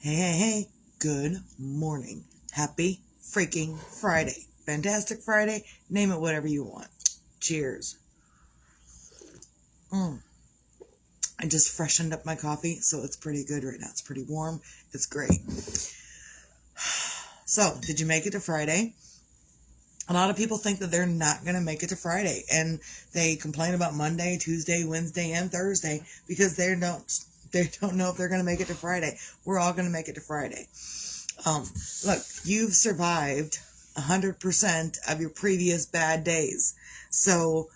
Hey, good morning. Happy freaking Friday. Fantastic Friday. Name it whatever you want. Cheers. I just freshened up my coffee, so it's pretty good right now. It's pretty warm. It's great. So, did you make it to Friday? A lot of people think that they're not going to make it to Friday, and they complain about Monday, Tuesday, Wednesday, and Thursday because they don't know if they're going to make it to Friday. We're all going to make it to Friday. Look, you've survived 100% of your previous bad days. So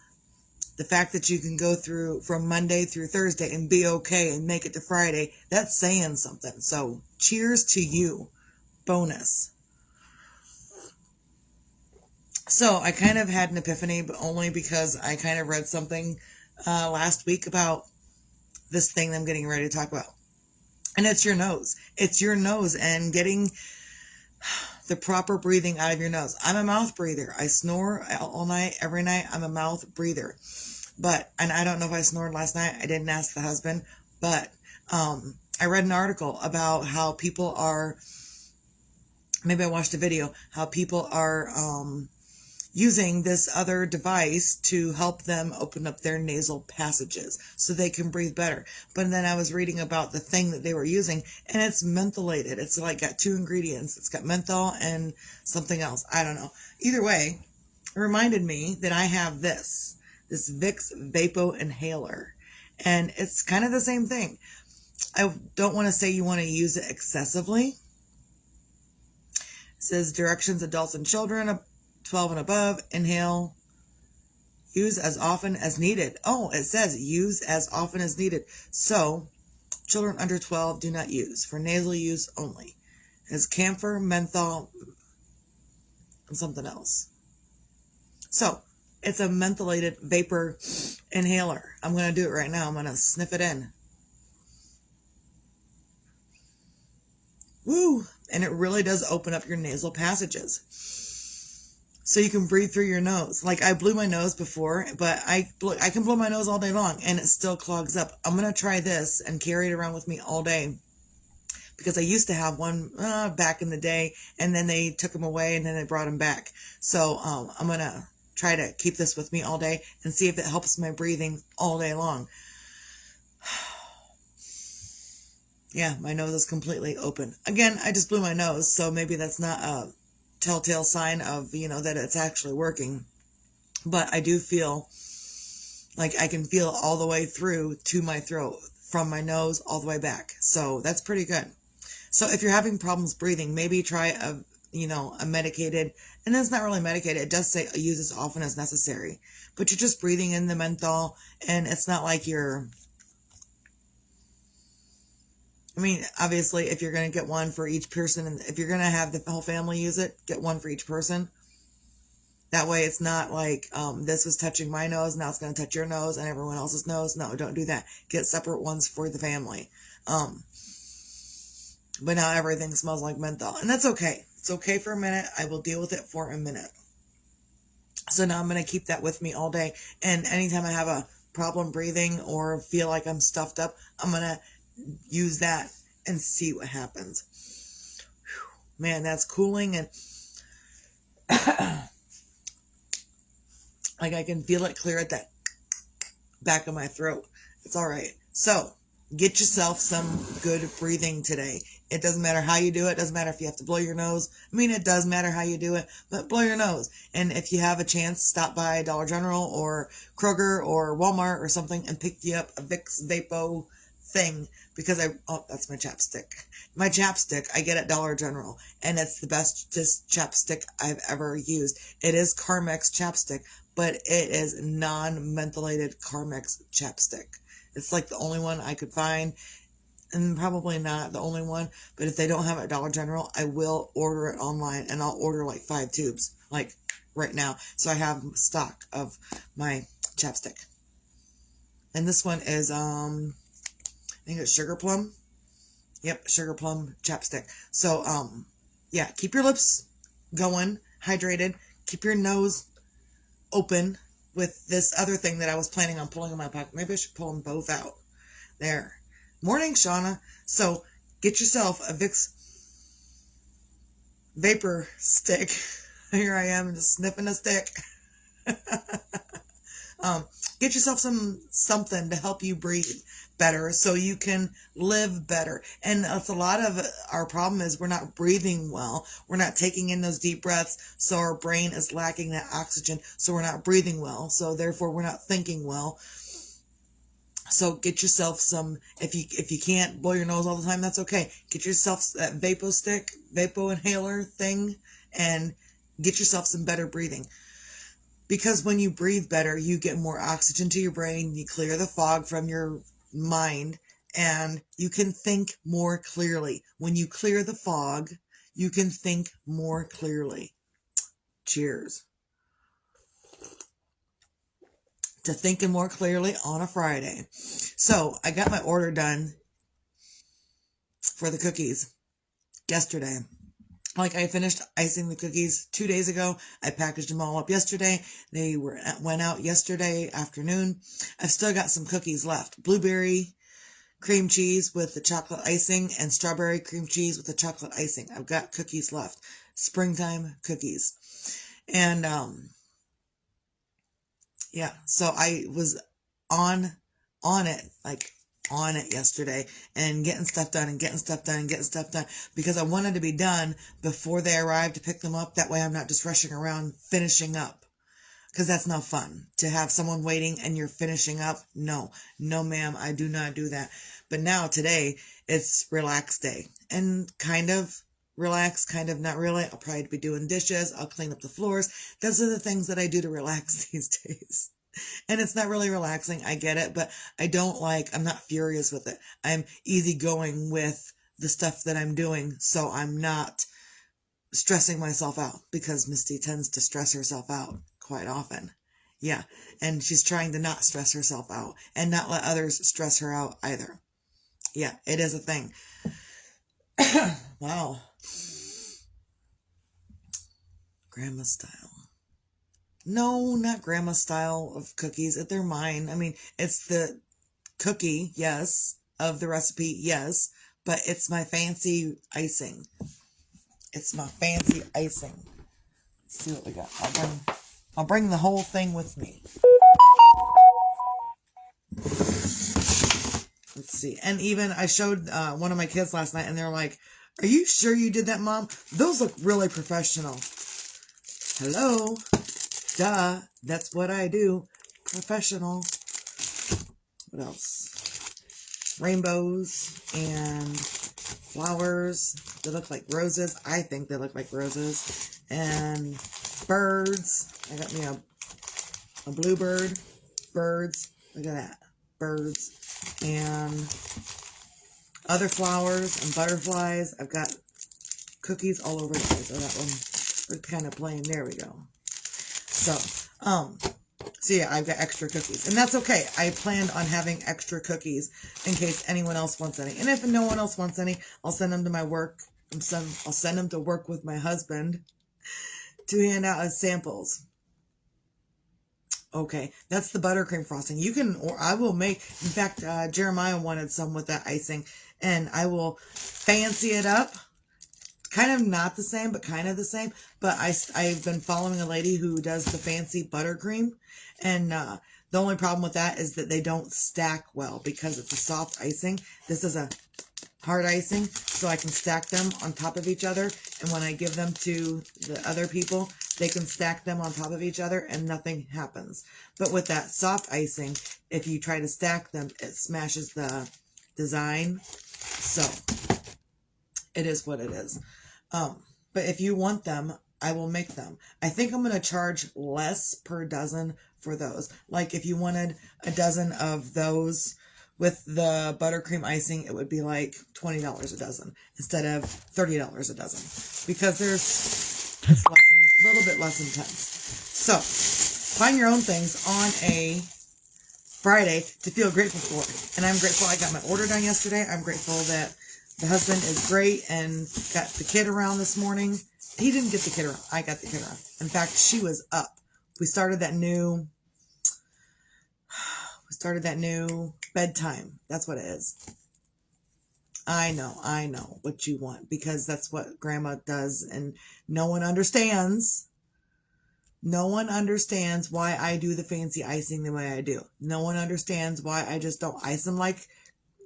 the fact that you can go through from Monday through Thursday and be okay and make it to Friday, that's saying something. So cheers to you. Bonus. So I kind of had an epiphany, but only because I kind of read something last week about this thing that I'm getting ready to talk about. And it's your nose. It's your nose and getting the proper breathing out of your nose. I'm a mouth breather. I snore all night, every night. I'm a mouth breather. And I don't know if I snored last night. I didn't ask the husband. But I read an article about how people are, maybe I watched a video, how people are using this other device to help them open up their nasal passages so they can breathe better. But then I was reading about the thing that they were using, and it's mentholated. It's like got two ingredients. It's got menthol and something else. I don't know. Either way, it reminded me that I have this Vicks Vapo Inhaler, and it's kind of the same thing. I don't want to say you want to use it excessively. It says directions, adults and children 12 and above, inhale, use as often as needed. Oh, it says use as often as needed. So, children under 12 do not use, for nasal use only. It's camphor, menthol, and something else. So, it's a mentholated vapor inhaler. I'm going to do it right now. I'm going to sniff it in. Woo! And it really does open up your nasal passages. So you can breathe through your nose. Like I blew my nose before, but I can blow my nose all day long and it still clogs up. I'm going to try this and carry it around with me all day because I used to have one back in the day and then they took them away and then they brought them back. So I'm going to try to keep this with me all day and see if it helps my breathing all day long. Yeah, my nose is completely open. Again, I just blew my nose, so maybe that's not a telltale sign of, that it's actually working. But I do feel like I can feel all the way through to my throat, from my nose all the way back. So that's pretty good. So if you're having problems breathing, maybe try a medicated, and it's not really medicated. It does say use as often as necessary, but you're just breathing in the menthol, and it's not like obviously, if you're going to get one for each person, and if you're going to have the whole family use it, get one for each person. That way it's not like this was touching my nose, now it's going to touch your nose and everyone else's nose. No, don't do that. Get separate ones for the family. But now everything smells like menthol, and that's okay. It's okay for a minute. I will deal with it for a minute. So now I'm going to keep that with me all day, and anytime I have a problem breathing or feel like I'm stuffed up, I'm going to use that and see what happens. Whew. Man, that's cooling, and like I can feel it clear at that back of my throat. It's all right. So get yourself some good breathing today. It doesn't matter how you do it. It doesn't matter if you have to blow your nose. It does matter how you do it, but blow your nose. And if you have a chance, stop by Dollar General or Kroger or Walmart or something and pick you up a Vicks Vapo thing, because that's my chapstick. My chapstick I get at Dollar General, and it's the best chapstick I've ever used. It is Carmex chapstick, but it is non-mentholated Carmex chapstick. It's like the only one I could find, and probably not the only one, but if they don't have it at Dollar General, I will order it online, and I'll order like 5 tubes, like right now, so I have stock of my chapstick. And this one is I think it's Sugar Plum. Yep, Sugar Plum chapstick. So, yeah, keep your lips going, hydrated. Keep your nose open with this other thing that I was planning on pulling in my pocket. Maybe I should pull them both out. There. Morning, Shauna. So, get yourself a Vicks vapor stick. Here I am just sniffing a stick. Get yourself something to help you breathe better so you can live better. And that's a lot of our problem is we're not breathing well. We're not taking in those deep breaths. So our brain is lacking that oxygen. So we're not breathing well. So therefore we're not thinking well. So get yourself some, if you can't blow your nose all the time, that's okay. Get yourself that Vapo inhaler thing, and get yourself some better breathing. Because when you breathe better, you get more oxygen to your brain, you clear the fog from your mind, and you can think more clearly. When you clear the fog, you can think more clearly. Cheers to thinking more clearly on a Friday. So I got my order done for the cookies yesterday. Like, I finished icing the cookies 2 days ago. I packaged them all up yesterday. They went out yesterday afternoon. I've still got some cookies left. Blueberry cream cheese with the chocolate icing and strawberry cream cheese with the chocolate icing. I've got cookies left. Springtime cookies. And, yeah, so I was on it yesterday and getting stuff done because I wanted to be done before they arrived to pick them up. That way I'm not just rushing around finishing up, because that's not fun to have someone waiting and you're finishing up. No, ma'am, I do not do that. But now today it's relax day, and kind of relax, kind of not really. I'll probably be doing dishes. I'll clean up the floors. Those are the things that I do to relax these days. And it's not really relaxing. I get it, but I'm not furious with it. I'm easygoing with the stuff that I'm doing. So I'm not stressing myself out, because Misty tends to stress herself out quite often. Yeah. And she's trying to not stress herself out and not let others stress her out either. Yeah, it is a thing. Wow. Grandma style. No, not grandma style of cookies. They're mine. I mean, it's the cookie, yes, of the recipe, yes, but it's my fancy icing. It's my fancy icing. Let's see what we got. I'll bring the whole thing with me. Let's see. And even I showed one of my kids last night, and they're like, "Are you sure you did that, Mom? Those look really professional." Hello. Duh. That's what I do. Professional. What else? Rainbows and flowers. They look like roses. I think they look like roses. And birds. I got me a bluebird. Birds. Look at that. Birds. And other flowers and butterflies. I've got cookies all over the place. Oh, that one. We're kind of playing. There we go. So yeah, I've got extra cookies, and that's okay. I planned on having extra cookies in case anyone else wants any. And if no one else wants any, I'll send them to my work. I'll send them to work with my husband to hand out as samples. Okay, that's the buttercream frosting. You can, or I will make, in fact, Jeremiah wanted some with that icing, and I will fancy it up. Kind of not the same, but kind of the same. But I've been following a lady who does the fancy buttercream, and the only problem with that is that they don't stack well because it's a soft icing. This is a hard icing, so I can stack them on top of each other, and when I give them to the other people, they can stack them on top of each other and nothing happens. But with that soft icing, if you try to stack them, it smashes the design. So it is what it is. But if you want them, I will make them. I think I'm going to charge less per dozen for those. Like if you wanted a dozen of those with the buttercream icing, it would be like $20 a dozen instead of $30 a dozen, because it's a little bit less intense. So find your own things on a Friday to feel grateful for. And I'm grateful I got my order done yesterday. I'm grateful that the husband is great and got the kid around this morning. He didn't get the kid around. I got the kid around. In fact, she was up. We started that new bedtime. That's what it is. I know what you want because that's what grandma does, and no one understands. No one understands why I do the fancy icing the way I do. No one understands why I just don't ice them like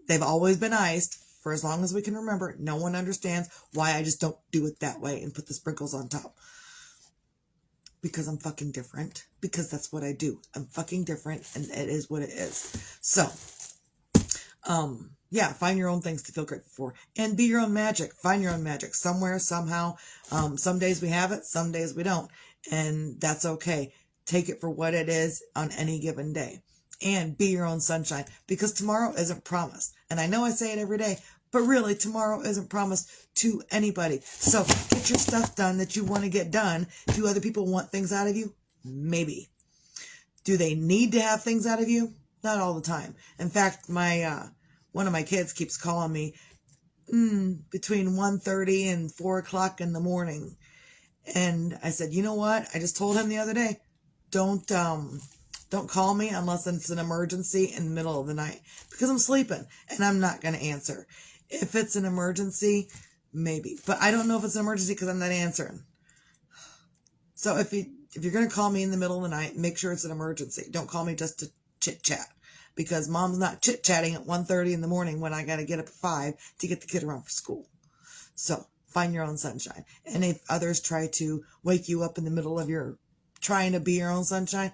they've always been iced for as long as we can remember. No one understands why I just don't do it that way and put the sprinkles on top. Because I'm fucking different. Because that's what I do. I'm fucking different, and it is what it is. So, yeah, find your own things to feel grateful for. And be your own magic. Find your own magic. Somewhere, somehow. Some days we have it, some days we don't. And that's okay. Take it for what it is on any given day. And be your own sunshine. Because tomorrow isn't promised. And I know I say it every day, but really tomorrow isn't promised to anybody. So get your stuff done that you want to get done. Do other people want things out of you? Maybe. Do they need to have things out of you? Not all the time. In fact, my one of my kids keeps calling me between 1:30 and 4 o'clock in the morning. And I said, you know what? I just told him the other day, don't call me unless it's an emergency in the middle of the night because I'm sleeping and I'm not going to answer. If it's an emergency, maybe, but I don't know if it's an emergency because I'm not answering. So if you're going to call me in the middle of the night, make sure it's an emergency. Don't call me just to chit chat because mom's not chit chatting at 1:30 in the morning when I got to get up at 5 to get the kid around for school. So find your own sunshine. And if others try to wake you up in the middle of your trying to be your own sunshine,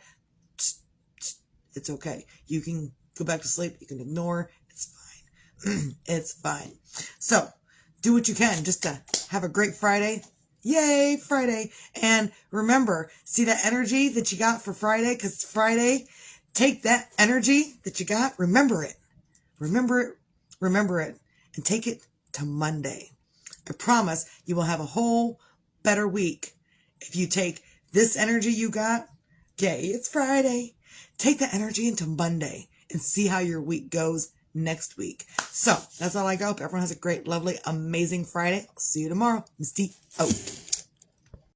it's okay. You can go back to sleep. You can ignore. It's fine. It's fine. So do what you can just to have a great Friday. Yay, Friday. And remember, see that energy that you got for Friday? Because it's Friday. Take that energy that you got. Remember it. Remember it. Remember it. And take it to Monday. I promise you will have a whole better week if you take this energy you got. Yay, it's Friday. Take that energy into Monday and see how your week goes next week. So that's all I got. Hope everyone has a great, lovely, amazing Friday. I'll see you tomorrow. Misty out.